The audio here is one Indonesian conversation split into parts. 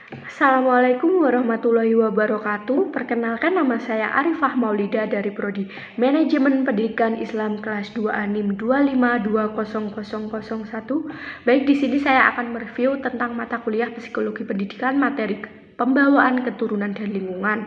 Assalamualaikum warahmatullahi wabarakatuh. Perkenalkan, nama saya Arifah Maulida dari Prodi Manajemen Pendidikan Islam kelas 2A NIM 2520001. Baik, di sini saya akan mereview tentang mata kuliah Psikologi Pendidikan materi pembawaan keturunan dan lingkungan.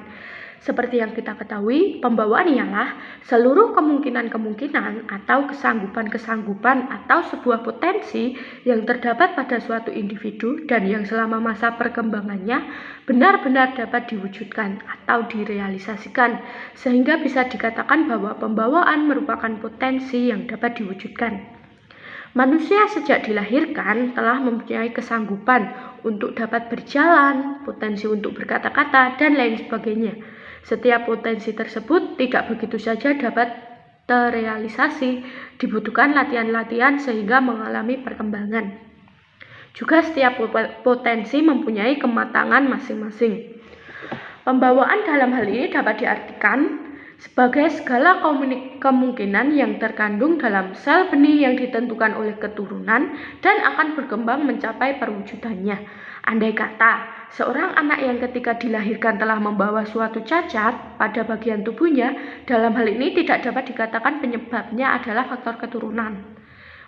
Seperti yang kita ketahui, pembawaan ialah seluruh kemungkinan-kemungkinan atau kesanggupan-kesanggupan atau sebuah potensi yang terdapat pada suatu individu dan yang selama masa perkembangannya benar-benar dapat diwujudkan atau direalisasikan, sehingga bisa dikatakan bahwa pembawaan merupakan potensi yang dapat diwujudkan. Manusia sejak dilahirkan telah mempunyai kesanggupan untuk dapat berjalan, potensi untuk berkata-kata, dan lain sebagainya. Setiap potensi tersebut tidak begitu saja dapat terrealisasi, dibutuhkan latihan-latihan sehingga mengalami perkembangan. Juga setiap potensi mempunyai kematangan masing-masing. Pembawaan dalam hal ini dapat diartikan sebagai segala kemungkinan yang terkandung dalam sel benih yang ditentukan oleh keturunan dan akan berkembang mencapai perwujudannya. Andai kata seorang anak yang ketika dilahirkan telah membawa suatu cacat pada bagian tubuhnya, dalam hal ini tidak dapat dikatakan penyebabnya adalah faktor keturunan.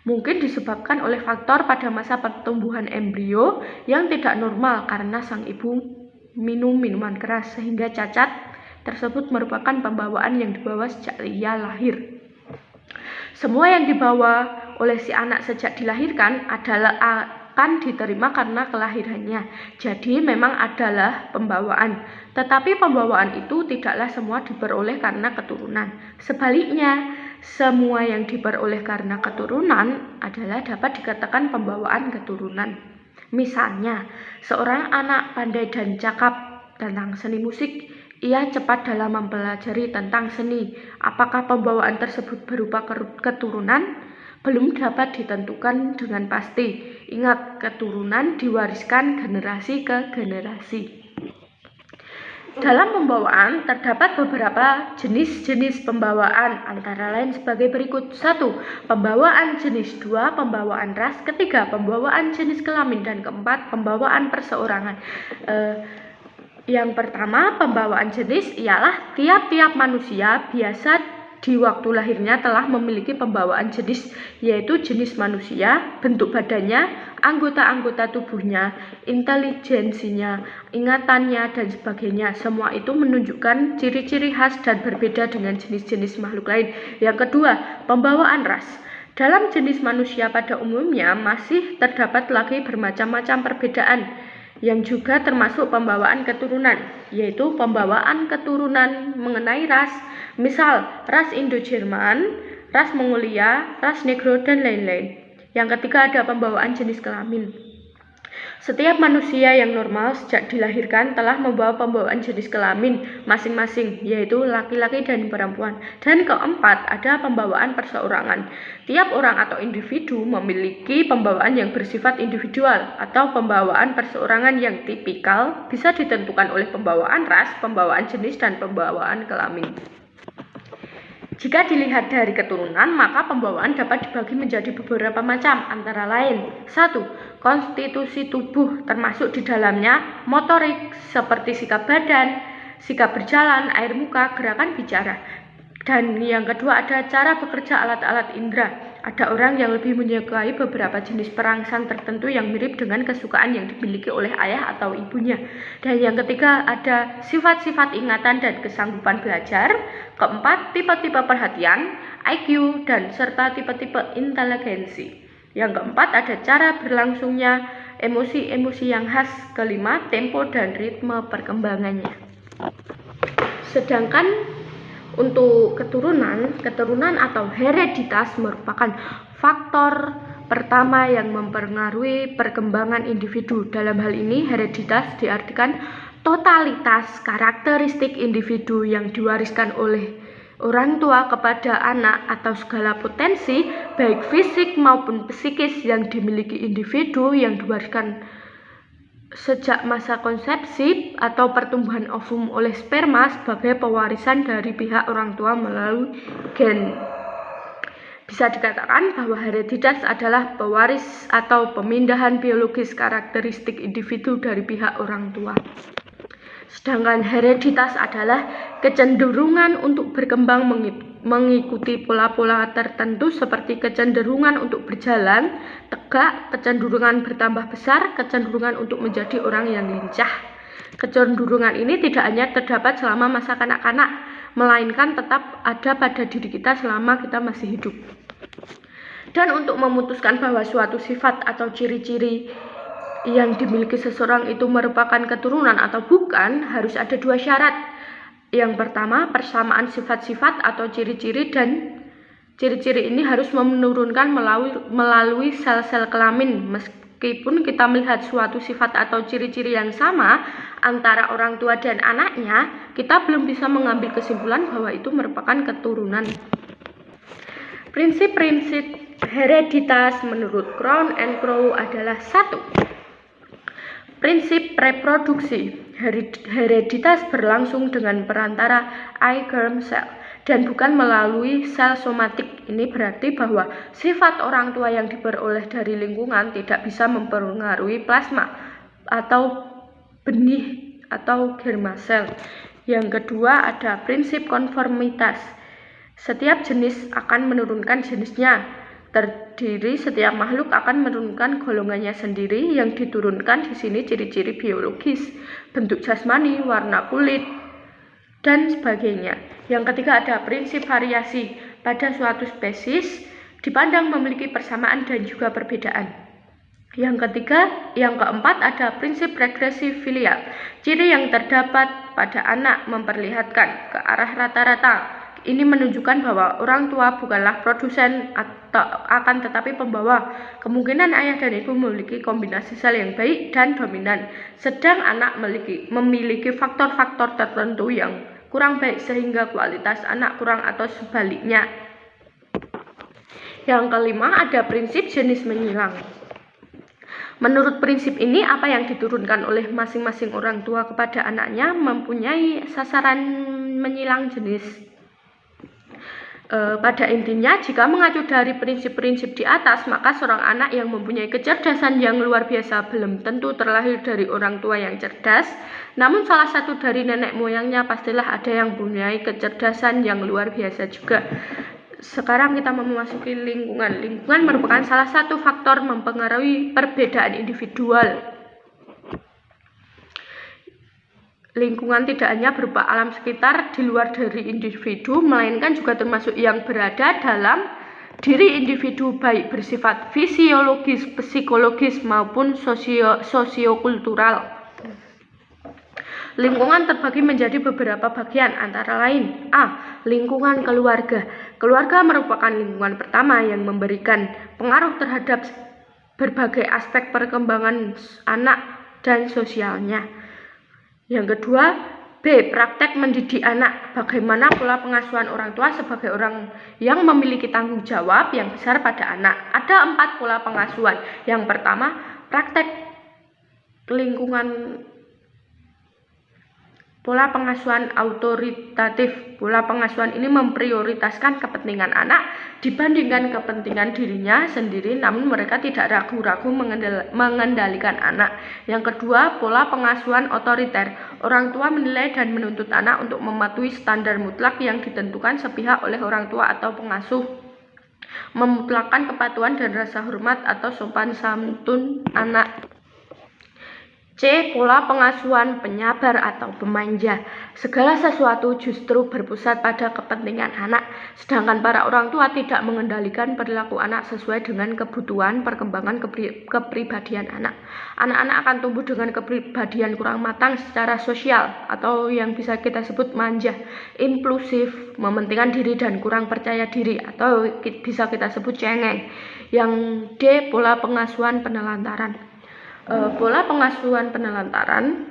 Mungkin disebabkan oleh faktor pada masa pertumbuhan embrio yang tidak normal karena sang ibu minum minuman keras, sehingga cacat tersebut merupakan pembawaan yang dibawa sejak ia lahir. Semua yang dibawa oleh si anak sejak dilahirkan adalah akan diterima karena kelahirannya. Jadi memang adalah pembawaan. Tetapi pembawaan itu tidaklah semua diperoleh karena keturunan. Sebaliknya, semua yang diperoleh karena keturunan adalah dapat dikatakan pembawaan keturunan. Misalnya, seorang anak pandai dan cakap tentang seni musik, ia cepat dalam mempelajari tentang seni. Apakah pembawaan tersebut berupa keturunan? Belum dapat ditentukan dengan pasti. Ingat, keturunan diwariskan generasi ke generasi. Dalam pembawaan terdapat beberapa jenis-jenis pembawaan, antara lain sebagai berikut. 1. Pembawaan jenis. 2. Pembawaan ras. Ketiga, pembawaan jenis kelamin. Dan keempat, pembawaan perseorangan. Yang pertama, pembawaan jenis ialah tiap-tiap manusia biasa di waktu lahirnya telah memiliki pembawaan jenis, yaitu jenis manusia, bentuk badannya, anggota-anggota tubuhnya, intelijensinya, ingatannya, dan sebagainya. Semua itu menunjukkan ciri-ciri khas dan berbeda dengan jenis-jenis makhluk lain. Yang kedua, pembawaan ras. Dalam jenis manusia pada umumnya masih terdapat lagi bermacam-macam perbedaan yang juga termasuk pembawaan keturunan, yaitu pembawaan keturunan mengenai ras, misal ras Indo-Jerman, ras Mongolia, ras Negro, dan lain-lain. Yang ketiga, ada pembawaan jenis kelamin. Setiap manusia yang normal sejak dilahirkan telah membawa pembawaan jenis kelamin masing-masing, yaitu laki-laki dan perempuan. Dan keempat, ada pembawaan perseorangan. Tiap orang atau individu memiliki pembawaan yang bersifat individual atau pembawaan perseorangan yang tipikal, bisa ditentukan oleh pembawaan ras, pembawaan jenis, dan pembawaan kelamin. Jika dilihat dari keturunan, maka pembawaan dapat dibagi menjadi beberapa macam, antara lain 1. Konstitusi tubuh, termasuk di dalamnya motorik seperti sikap badan, sikap berjalan, air muka, gerakan bicara. Dan yang kedua, ada cara bekerja alat-alat indera. Ada orang yang lebih menyukai beberapa jenis perangsang tertentu yang mirip dengan kesukaan yang dimiliki oleh ayah atau ibunya. Dan yang ketiga, ada sifat-sifat ingatan dan kesanggupan belajar. Keempat, tipe-tipe perhatian, IQ, dan serta tipe-tipe inteligensi. Yang keempat, ada cara berlangsungnya emosi-emosi yang khas. Kelima, tempo dan ritme perkembangannya. Sedangkan untuk keturunan atau hereditas merupakan faktor pertama yang mempengaruhi perkembangan individu. Dalam hal ini, hereditas diartikan totalitas karakteristik individu yang diwariskan oleh orang tua kepada anak atau segala potensi baik fisik maupun psikis yang dimiliki individu yang diwariskan sejak masa konsepsi atau pertumbuhan ovum oleh sperma sebagai pewarisan dari pihak orang tua melalui gen. Bisa dikatakan bahwa hereditas adalah pewaris atau pemindahan biologis karakteristik individu dari pihak orang tua. Sedangkan hereditas adalah kecenderungan untuk berkembang mengikuti pola-pola tertentu seperti kecenderungan untuk berjalan tegak, kecenderungan bertambah besar, kecenderungan untuk menjadi orang yang lincah. Kecenderungan ini tidak hanya terdapat selama masa kanak-kanak, melainkan tetap ada pada diri kita selama kita masih hidup. Dan untuk memutuskan bahwa suatu sifat atau ciri-ciri yang dimiliki seseorang itu merupakan keturunan atau bukan, harus ada 2 syarat. Yang pertama, persamaan sifat-sifat atau ciri-ciri, dan ciri-ciri ini harus menurunkan melalui sel-sel kelamin. Meskipun kita melihat suatu sifat atau ciri-ciri yang sama antara orang tua dan anaknya, kita belum bisa mengambil kesimpulan bahwa itu merupakan keturunan. Prinsip-prinsip hereditas menurut Crown and Crow adalah 1. Prinsip reproduksi. Hereditas berlangsung dengan perantara I-germ cell dan bukan melalui sel somatik. Ini berarti bahwa sifat orang tua yang diperoleh dari lingkungan tidak bisa mempengaruhi plasma atau benih atau germa sel. Yang kedua ada prinsip konformitas. Setiap jenis akan menurunkan jenisnya. Setiap makhluk akan menurunkan golongannya sendiri. Yang diturunkan di sini ciri-ciri biologis, bentuk jasmani, warna kulit, dan sebagainya. Yang ketiga ada prinsip variasi. Pada suatu spesies dipandang memiliki persamaan dan juga perbedaan. Yang keempat ada prinsip regresi filial. Ciri yang terdapat pada anak memperlihatkan ke arah rata-rata. Ini menunjukkan bahwa orang tua bukanlah produsen akan tetapi pembawa. Kemungkinan ayah dan ibu memiliki kombinasi sel yang baik dan dominan, sedang anak memiliki faktor-faktor tertentu yang kurang baik sehingga kualitas anak kurang atau sebaliknya. Yang kelima ada prinsip jenis menyilang. Menurut prinsip ini, apa yang diturunkan oleh masing-masing orang tua kepada anaknya mempunyai sasaran menyilang jenis. Pada intinya, jika mengacu dari prinsip-prinsip di atas, maka seorang anak yang mempunyai kecerdasan yang luar biasa belum tentu terlahir dari orang tua yang cerdas. Namun salah satu dari nenek moyangnya pastilah ada yang mempunyai kecerdasan yang luar biasa juga. Sekarang kita memasuki lingkungan. Lingkungan merupakan salah satu faktor mempengaruhi perbedaan individual. Lingkungan tidak hanya berupa alam sekitar di luar dari individu, melainkan juga termasuk yang berada dalam diri individu, baik bersifat fisiologis, psikologis, maupun sosiokultural. Lingkungan terbagi menjadi beberapa bagian, antara lain: A. Lingkungan keluarga. Keluarga merupakan lingkungan pertama yang memberikan pengaruh terhadap berbagai aspek perkembangan anak dan sosialnya. Yang kedua, B. Praktek mendidik anak. Bagaimana pola pengasuhan orang tua sebagai orang yang memiliki tanggung jawab yang besar pada anak. Ada 4 pola pengasuhan. Yang pertama, praktek lingkungan. Pola pengasuhan autoritatif. Pola pengasuhan ini memprioritaskan kepentingan anak dibandingkan kepentingan dirinya sendiri, namun mereka tidak ragu-ragu mengendalikan anak. Yang kedua, pola pengasuhan otoriter. Orang tua menilai dan menuntut anak untuk mematuhi standar mutlak yang ditentukan sepihak oleh orang tua atau pengasuh. Memutlakkan kepatuhan dan rasa hormat atau sopan santun anak. C. Pola pengasuhan penyabar atau pemanja. Segala sesuatu justru berpusat pada kepentingan anak, sedangkan para orang tua tidak mengendalikan perilaku anak sesuai dengan kebutuhan perkembangan kepribadian anak. Anak-anak akan tumbuh dengan kepribadian kurang matang secara sosial atau yang bisa kita sebut manja, impulsif, mementingkan diri dan kurang percaya diri atau bisa kita sebut cengeng. Yang D. Pola pengasuhan penelantaran. Pola pengasuhan penelantaran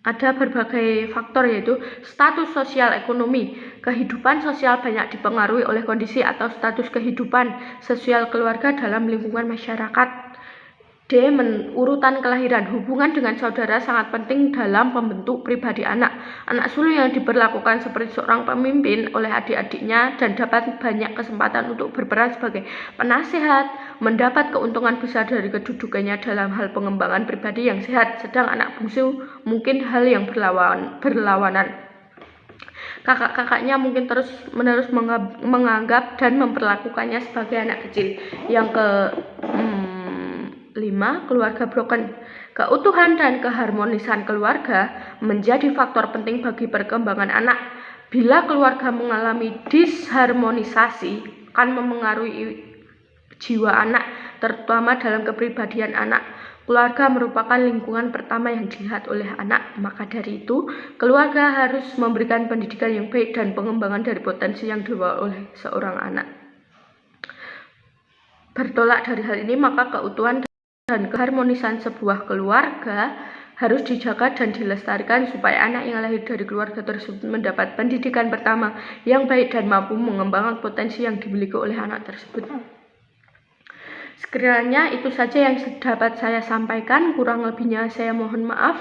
ada berbagai faktor, yaitu status sosial ekonomi. Kehidupan sosial banyak dipengaruhi oleh kondisi atau status kehidupan sosial keluarga dalam lingkungan masyarakat. D. Urutan kelahiran. Hubungan dengan saudara sangat penting dalam membentuk pribadi anak. Anak sulung yang diperlakukan seperti seorang pemimpin oleh adik-adiknya dan dapat banyak kesempatan untuk berperan sebagai penasehat, mendapat keuntungan besar dari kedudukannya dalam hal pengembangan pribadi yang sehat. Sedang anak bungsu mungkin hal yang berlawanan. Kakak-kakaknya mungkin terus-menerus menganggap dan memperlakukannya sebagai anak kecil. Yang ke 5. Keluarga broken. Keutuhan dan keharmonisan keluarga menjadi faktor penting bagi perkembangan anak. Bila keluarga mengalami disharmonisasi, akan memengaruhi jiwa anak, terutama dalam kepribadian anak. Keluarga merupakan lingkungan pertama yang dilihat oleh anak, maka dari itu, keluarga harus memberikan pendidikan yang baik dan pengembangan dari potensi yang dibawa oleh seorang anak. Bertolak dari hal ini, maka keutuhan dan keharmonisan sebuah keluarga harus dijaga dan dilestarikan supaya anak yang lahir dari keluarga tersebut mendapat pendidikan pertama yang baik dan mampu mengembangkan potensi yang dimiliki oleh anak tersebut. Sekiranya itu saja yang dapat saya sampaikan, kurang lebihnya saya mohon maaf.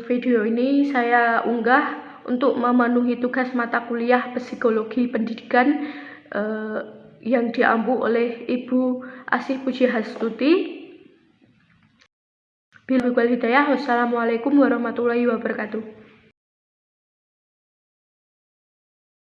Video ini saya unggah untuk memenuhi tugas mata kuliah psikologi pendidikan yang diampu oleh Ibu Asih Pujiastuti. Billahi wal hidayah. Wassalamualaikum warahmatullahi wabarakatuh.